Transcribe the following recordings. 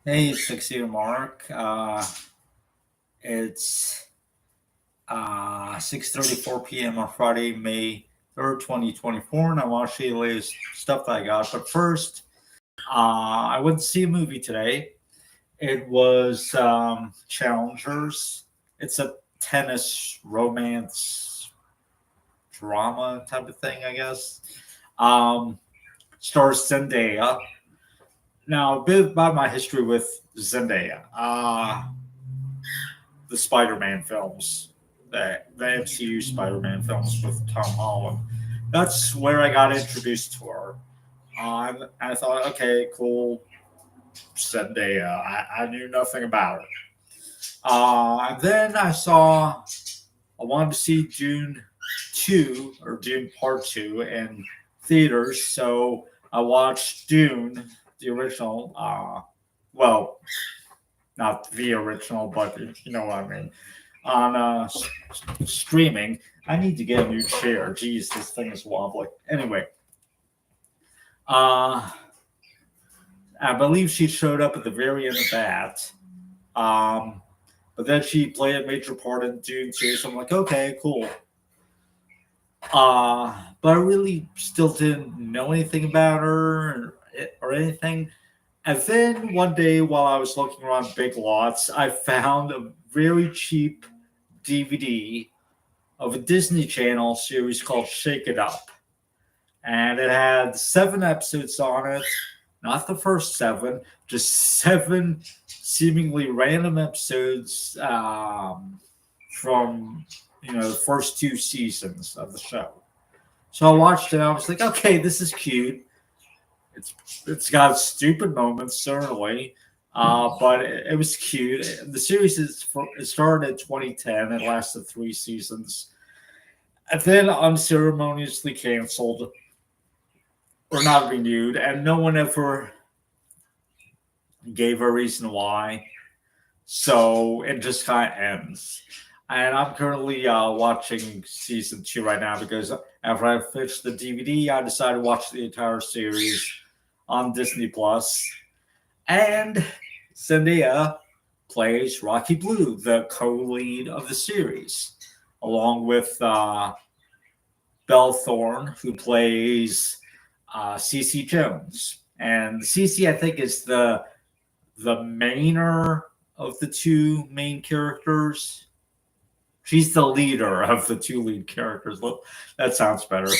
Hey, Sixty Mark. It's 6:34 p.m. on Friday, May 3rd, 2024, and I want to show you the latest stuff that I got. But first, I went to see a movie today. It was Challengers. It's a tennis romance drama type of thing, I guess. Um, Stars Zendaya. Now, a bit about my history with Zendaya. The Spider-Man films, the MCU Spider-Man films with Tom Holland. That's where I got introduced to her. I thought, okay, cool, Zendaya. I knew nothing about it. And then I wanted to see Dune 2 or Dune Part 2 in theaters, so I watched Dune, the original. Well, not the original, but you know what I mean. On streaming. I need to get a new chair. Jeez, this thing is wobbly. Anyway, uh, I believe she showed up at the very end of that. Um, but then she played a major part in Dune 2, so I'm like, okay, cool. But I really still didn't know anything about her or anything. And then one day, while I was looking around Big Lots, I found a very cheap DVD of a Disney Channel series called Shake It Up. And it had 7 episodes on it. Not the first 7, just 7 seemingly random episodes from the first 2 seasons of the show. So I watched it. I was like, okay, this is cute. It's got stupid moments certainly, but it was cute. The series it started in 2010. It lasted 3 seasons, and then unceremoniously canceled or not renewed, and no one ever gave a reason why. So it just kind of ends. And I'm currently watching season 2 right now because after I finished the DVD, I decided to watch the entire series on Disney Plus. And Zendaya plays Rocky Blue, the co-lead of the series, along with Belle Thorne, who plays Cece Jones. And Cece, I think, is the mainer of the 2 main characters. She's the leader of the 2 lead characters. Look, that sounds better.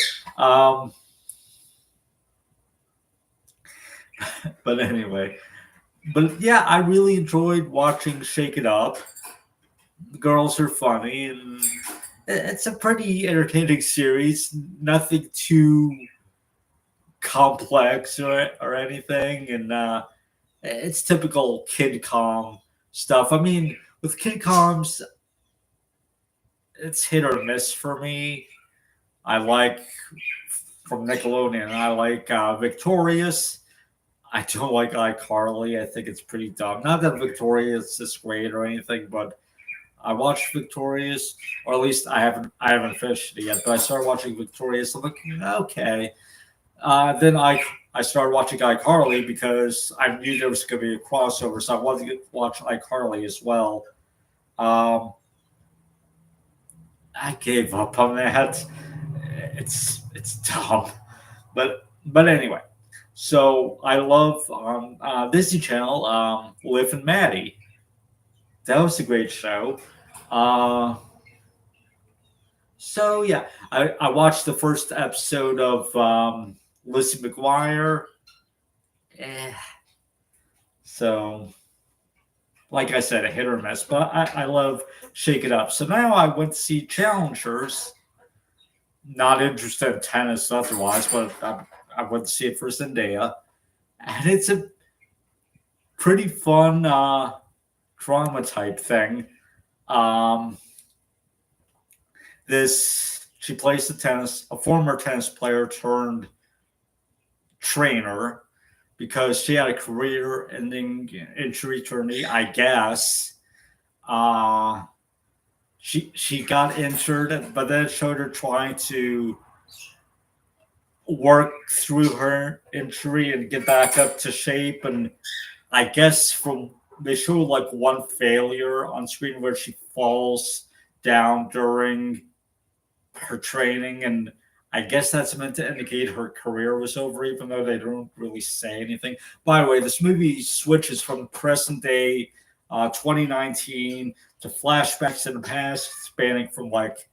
But anyway, yeah, I really enjoyed watching Shake It Up. The girls are funny, and it's a pretty entertaining series. Nothing too complex or anything, and it's typical kid com stuff. I mean, with kid coms, it's hit or miss for me. I like from Nickelodeon. I like Victorious. I don't like iCarly. I think it's pretty dumb. Not that Victorious is great or anything, but I watched Victorious, or at least I haven't finished it yet. But I started watching Victorious. I'm like, okay. Then I started watching iCarly because I knew there was going to be a crossover, so I wanted to watch iCarly as well. Um, I gave up on that. It's dumb, but anyway. So I love on Disney Channel, Liv and Maddie. That was a great show. Uh, so yeah, I watched the first episode of Lizzie McGuire. Eh, so like I said, a hit or miss, but I love Shake It Up. So now I went to see Challengers. Not interested in tennis otherwise, but I went to see it for Zendaya, and it's a pretty fun drama type thing. Um, this she plays the a former tennis player turned trainer because she had a career-ending injury to her knee, I guess. Uh, she got injured, but then it showed her trying to work through her injury and get back up to shape and I guess from they show like one failure on screen where she falls down during her training, and I guess that's meant to indicate her career was over, even though they don't really say anything. By the way, this movie switches from present day 2019 to flashbacks in the past, spanning from like,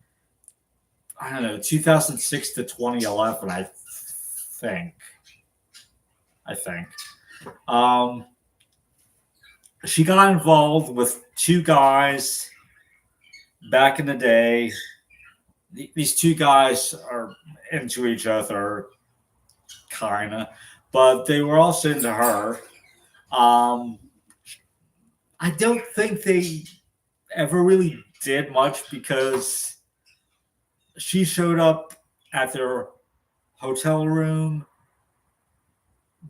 I don't know, 2006 to 2011, think. I think. Um, she got involved with two guys back in the day. These two guys are into each other, kind of, but they were also into her. Um, I don't think they ever really did much because she showed up at their hotel room.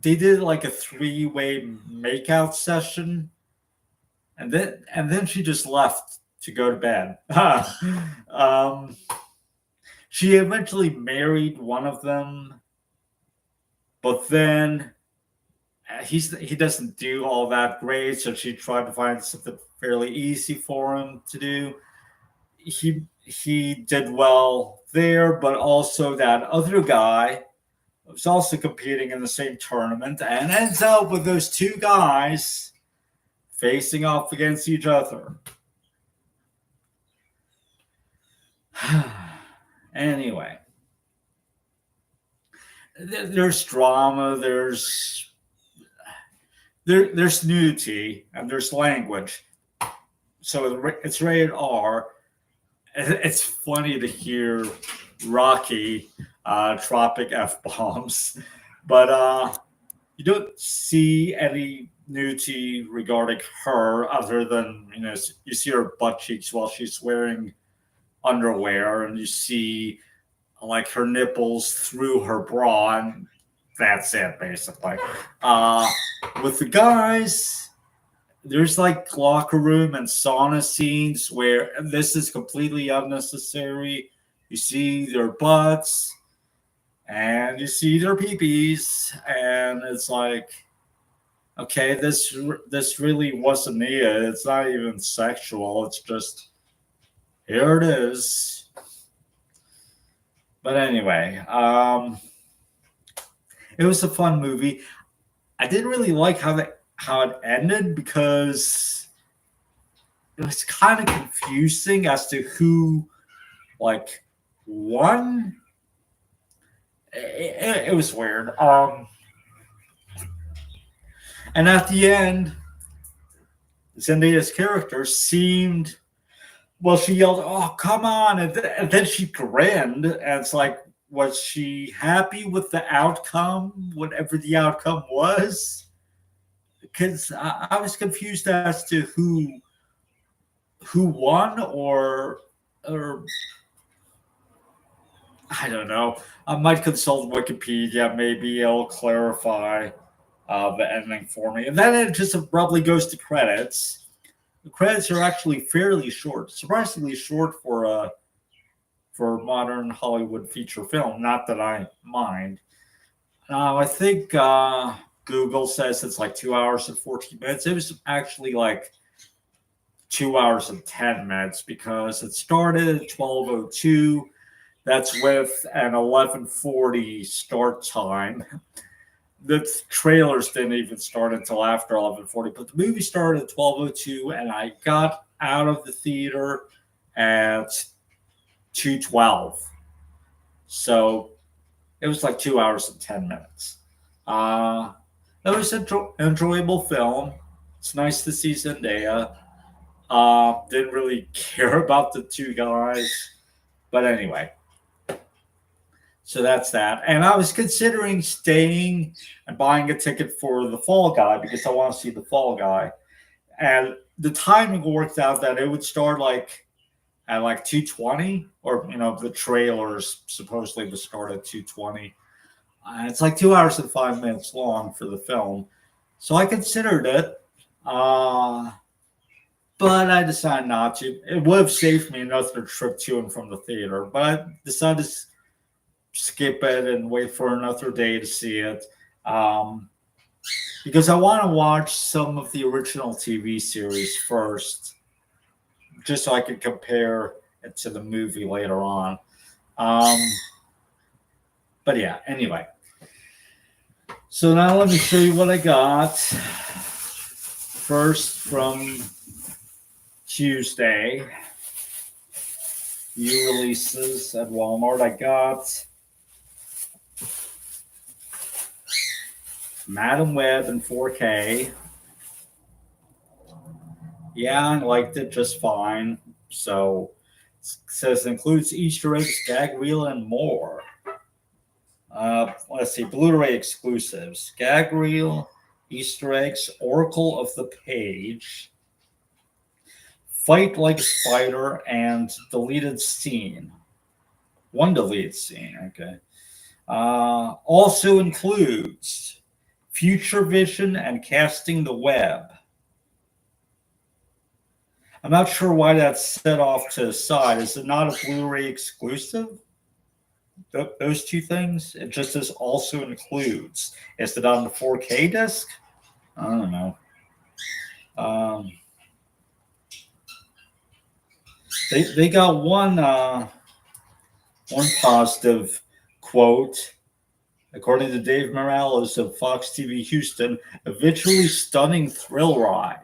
They did like a three-way makeout session, and then she just left to go to bed. um, she eventually married one of them, but then he doesn't do all that great. So she tried to find something fairly easy for him to do. He did well there, but also that other guy was also competing in the same tournament and ends up with those two guys facing off against each other. Anyway, there's drama, there's nudity, and there's language. So it's rated R. It's funny to hear Rocky dropping F bombs, but you don't see any nudity regarding her other than, you see her butt cheeks while she's wearing underwear, and you see like her nipples through her bra, and that's it basically. With the guys, there's like locker room and sauna scenes where this is completely unnecessary. You see their butts and you see their peepees, and it's like, okay, this really wasn't needed. It's not even sexual. It's just, here it is. But anyway, it was a fun movie. I didn't really like how it ended because it was kind of confusing as to who like won. It was weird. And at the end, Zendaya's character seemed, well, she yelled, "Oh, come on!" And then she grinned, and it's like, was she happy with the outcome, whatever the outcome was? Because I was confused as to who won, or I don't know. I might consult Wikipedia. Maybe it'll clarify the ending for me. And then it just abruptly goes to credits. The credits are actually fairly short, surprisingly short for a modern Hollywood feature film. Not that I mind. I think Google says it's like 2 hours and 14 minutes. It was actually like 2 hours and 10 minutes because it started at 12:02. That's with an 11:40 start time. The trailers didn't even start until after 11:40, but the movie started at 12:02, and I got out of the theater at 2:12. So it was like 2 hours and 10 minutes. It was an enjoyable film. It's nice to see Zendaya. Didn't really care about the two guys, but anyway. So that's that. And I was considering staying and buying a ticket for The Fall Guy because I want to see The Fall Guy. And the timing worked out that it would start like at like 2:20, or the trailers supposedly would start at 2:20. It's like 2 hours and 5 minutes long for the film. So I considered it. But I decided not to. It would have saved me another trip to and from the theater, but I decided to skip it and wait for another day to see it. because I want to watch some of the original TV series first, just so I could compare it to the movie later on. Um, but yeah, anyway. So now let me show you what I got. First, from Tuesday, new releases at Walmart. I got Madam Web in 4K. Yeah, I liked it just fine. So it says it includes Easter eggs, gag reel, and more. Let's see, Blu-ray exclusives, gag reel, Easter eggs, Oracle of the Page, Fight Like a Spider, and deleted scene. One deleted scene, okay. Also includes Future Vision and Casting the Web. I'm not sure why that's set off to the side. Is it not a Blu-ray exclusive? Those two things? It just says also includes. Is it on the 4K disc? I don't know. They got one positive quote. According to Dave Morales of Fox TV Houston, a visually stunning thrill ride.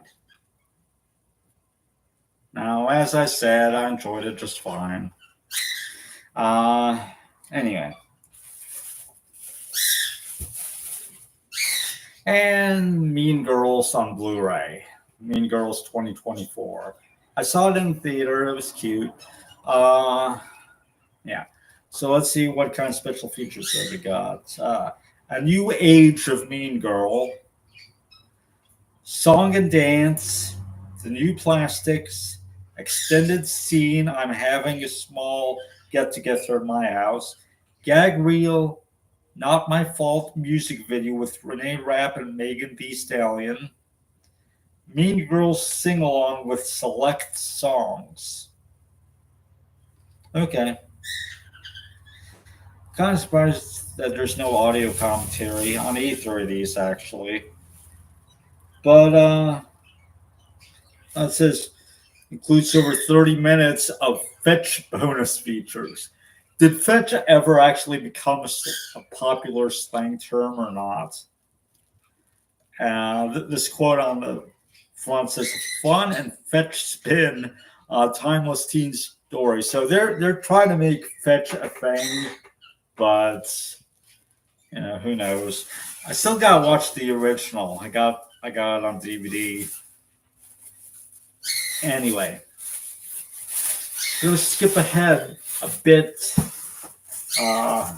Now, as I said, I enjoyed it just fine. Anyway. And Mean Girls on Blu-ray. Mean Girls 2024. I saw it in the theater. It was cute. Yeah. So let's see what kind of special features that we got. A New Age of Mean Girl. Song and Dance. The New Plastics. Extended Scene. I'm having a small get-together at my house. Gag Reel. Not My Fault music video with Renee Rapp and Megan Thee Stallion. Mean Girls sing along with select songs. Okay. Kind of surprised that there's no audio commentary on either of these, actually. But it says includes over 30 minutes of fetch bonus features. Did fetch ever actually become a popular slang term or not? This quote on the front says, "Fun and fetch spin, timeless teen story." So they're trying to make fetch a thing, but who knows? I still gotta watch the original. I got it on DVD. Anyway, we'll skip ahead a bit. I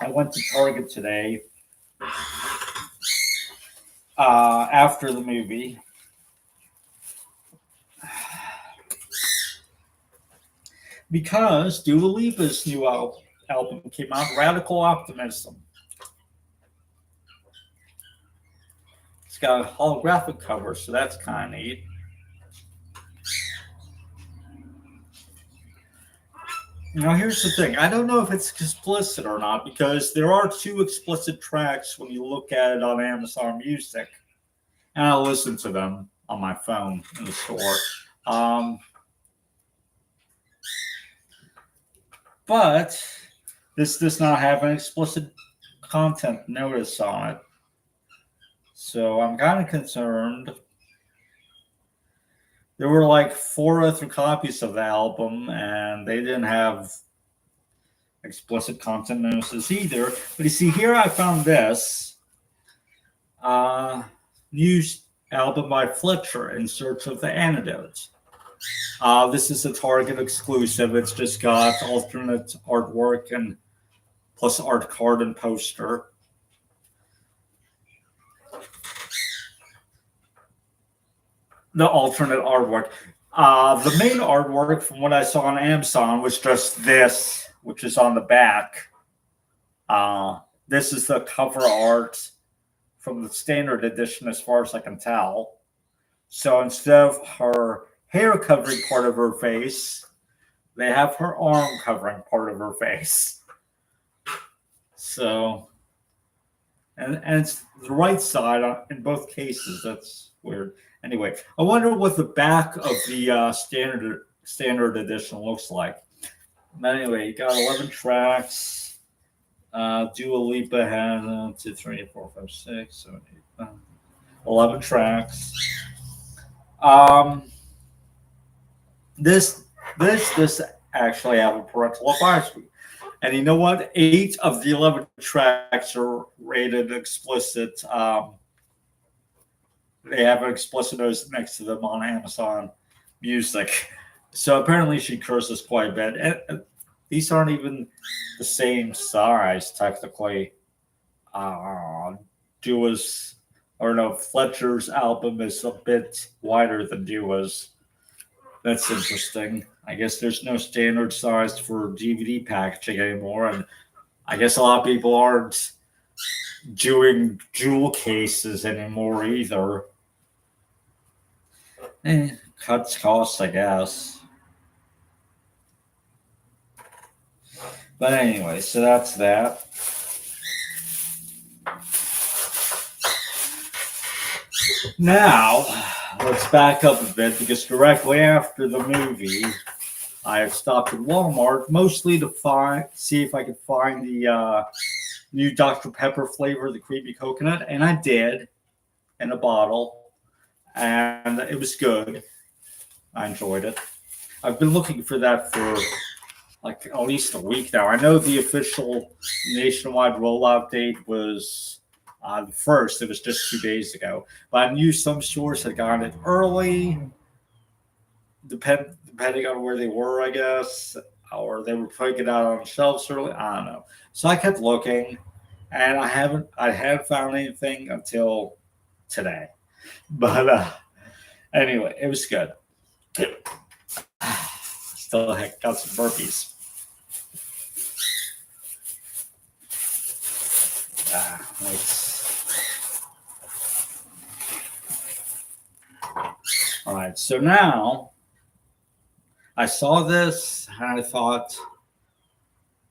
went to Target today after the movie. Because Dua Lipa's new album came out, Radical Optimism. It's got a holographic cover, so that's kind of neat. Now, here's the thing. I don't know if it's explicit or not, because there are 2 explicit tracks when you look at it on Amazon Music. And I listen to them on my phone in the store. But this does not have an explicit content notice on it. So I'm kind of concerned. There were like 4 other copies of the album, and they didn't have explicit content notices either. But you see, here I found this new album by Fletcher, In Search of the Antidote. This is a Target exclusive. It's just got alternate artwork and plus art card and poster. The alternate artwork. The main artwork, from what I saw on Amazon, was just this, which is on the back. This is the cover art from the standard edition, as far as I can tell. So instead of her hair covering part of her face, they have her arm covering part of her face. So and it's the right side in both cases. That's weird. Anyway, I wonder what the back of the standard edition looks like. But anyway, you got 11 tracks. Dua Lipa has 2, 3, 4, 5, 6, 7, 8, 11 tracks. Um, this this actually have a parental advisory. And you know what? 8 of the 11 tracks are rated explicit. They have an explicit notice next to them on Amazon Music. So apparently she curses quite a bit. And these aren't even the same size, technically. Dua's, or no, Fletcher's album is a bit wider than Dua's. That's interesting. I guess there's no standard size for DVD packaging anymore, and I guess a lot of people aren't doing jewel cases anymore either. Cuts costs, I guess. But anyway, so that's that. Now, let's back up a bit because directly after the movie, I stopped at Walmart mostly to see if I could find the new Dr. Pepper flavor, the creamy coconut, and I did in a bottle, and it was good. I enjoyed it. I've been looking for that for like at least a week now. I know the official nationwide rollout date was the first. It was just 2 days ago, but I knew some stores had gotten it early, depending on where they were, I guess, or they were putting it out on shelves early. I don't know. So I kept looking, and I hadn't found anything until today. But anyway, it was good. Still got some burpees. All right, so now I saw this and I thought,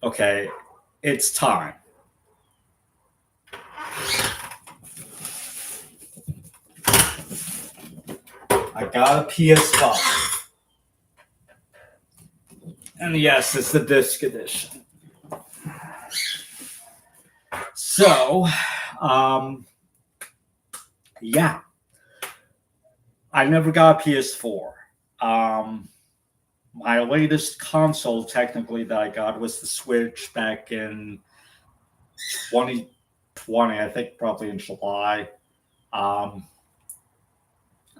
okay, it's time. I got a PS5. And yes, it's the disc edition. So, yeah. I never got a PS4. My latest console, technically, that I got was the Switch back in 2020, I think probably in July. I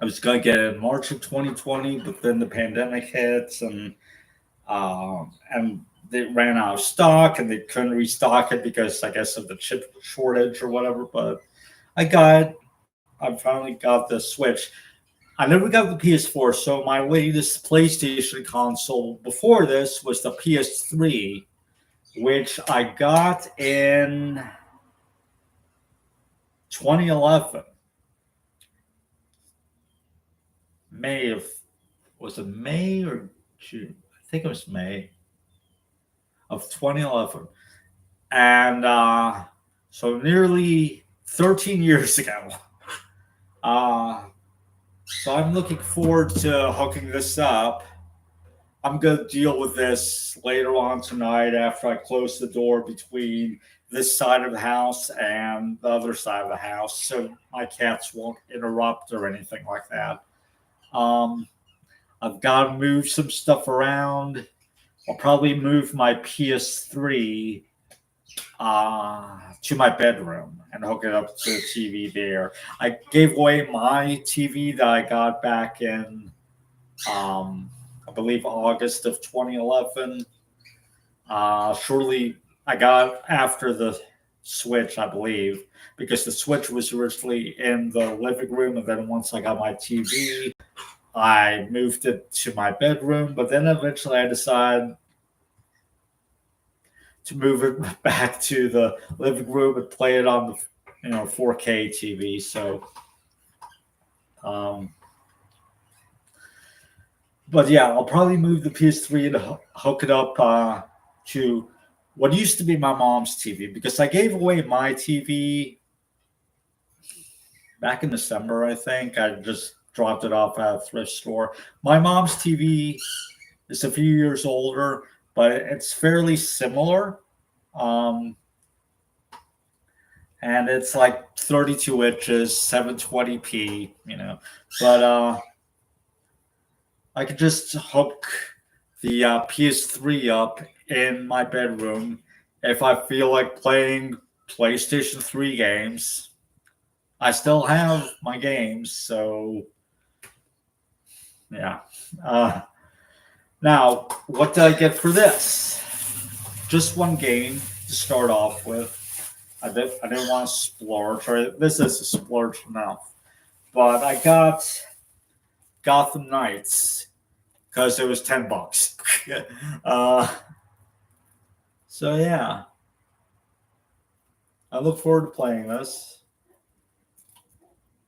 was going to get it in March of 2020, but then the pandemic hits and they ran out of stock and they couldn't restock it because I guess of the chip shortage or whatever. But I finally got the Switch. I never got the PS4, so my latest PlayStation console before this was the PS3, which I got in 2011. Was it May or June? I think it was May of 2011. And so nearly 13 years ago. So I'm looking forward to hooking this up. I'm going to deal with this later on tonight after I close the door between this side of the house and the other side of the house so my cats won't interrupt or anything like that. I've got to move some stuff around. I'll probably move my PS3 to my bedroom and hook it up to the TV there. I gave away my TV that I got back in, I believe, August of 2011. Shortly, I got after the Switch, I believe, because the Switch was originally in the living room, and then once I got my TV, I moved it to my bedroom. But then eventually, I decided to move it back to the living room and play it on the 4K TV. So, but yeah, I'll probably move the PS3 and hook it up to what used to be my mom's TV because I gave away my TV back in December, I think. I just dropped it off at a thrift store. My mom's TV is a few years older, but it's fairly similar. Um, and it's like 32 inches, 720p, But I could just hook the PS3 up in my bedroom if I feel like playing PlayStation 3 games. I still have my games, so yeah. Uh, Now, what did I get for this? Just one game to start off with. I didn't want to splurge. Or this is a splurge enough. But I got Gotham Knights because it was $10. uh, so yeah, I look forward to playing this.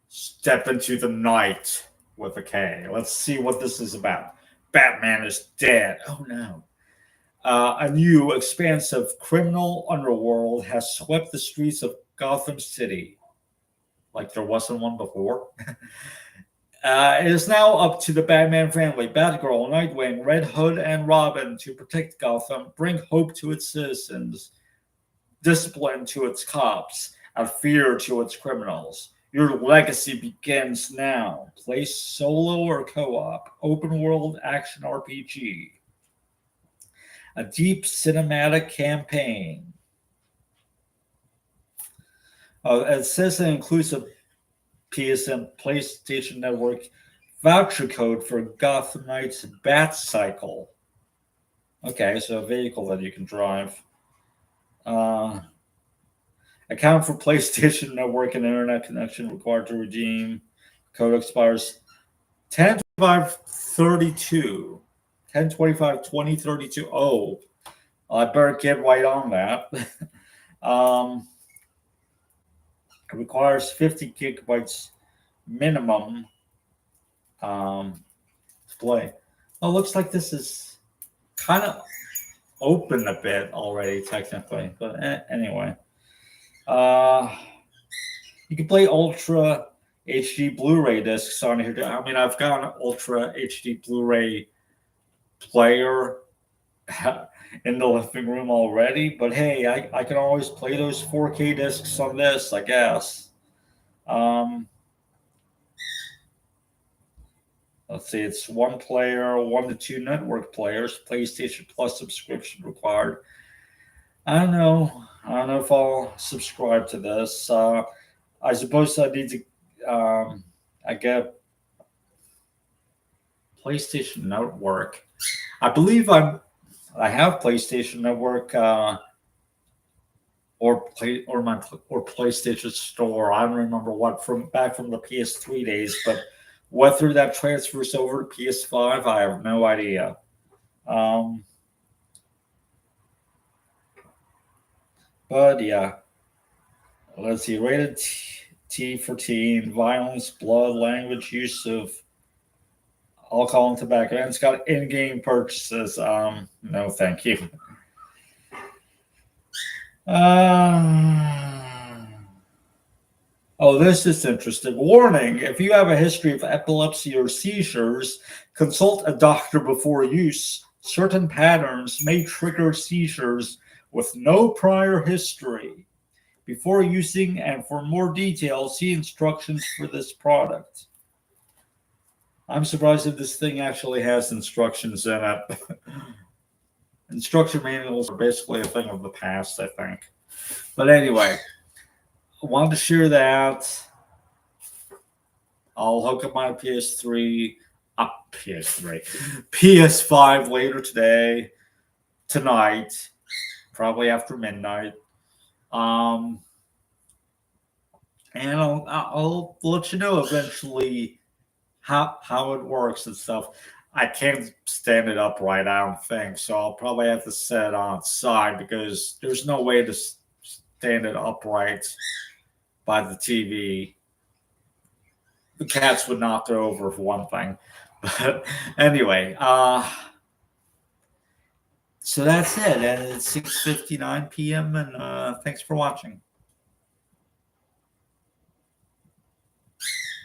Step into the night with a K. Let's see what this is about. Batman is dead. Oh no. A new expansive criminal underworld has swept the streets of Gotham City, like there wasn't one before. It is now up to the Batman family, Batgirl, Nightwing, Red Hood, and Robin to protect Gotham, bring hope to its citizens, discipline to its cops, and fear to its criminals. Your legacy begins now. Play solo or co-op, open world action RPG. A deep cinematic campaign. It says it includes a PSN PlayStation Network voucher code for Gotham Knights Bat Cycle. Okay, so a vehicle that you can drive. Account for PlayStation Network and internet connection required to redeem. Code expires 10/25/32. 10/25/2032. Oh, I better get right on that. It requires 50 gigabytes minimum to play. Oh, looks like this is kind of open a bit already, technically. But anyway. You can play Ultra HD Blu-ray discs on here. I mean, I've got an Ultra HD Blu-ray player in the living room already, but hey, I can always play those 4K discs on this, I guess. Let's see, it's one player, 1 to 2 network players, PlayStation Plus subscription required. I don't know if I'll subscribe to this. I suppose I need to. I get PlayStation Network. I believe I have PlayStation Network or PlayStation Store. I don't remember what from the PS3 days, but whether that transfers over to PS5, I have no idea. But yeah, let's see. Rated T for teen, violence, blood, language, use of alcohol and tobacco, and it's got in-game purchases. No, thank you. Oh, this is interesting. Warning: if you have a history of epilepsy or seizures, consult a doctor before use. Certain patterns may trigger seizures with no prior history. Before using and for more details, see instructions for this product. I'm surprised if this thing actually has instructions in it. Instruction manuals are basically a thing of the past, I think. But anyway, I wanted to share that. I'll hook up my PS5 later tonight, probably after midnight. And I'll let you know eventually how it works and stuff. I can't stand it upright, I don't think, so I'll probably have to set it on its side because there's no way to stand it upright by the TV. The cats would knock it over for one thing. But anyway, so that's it. And it's 6:59 p.m. and thanks for watching.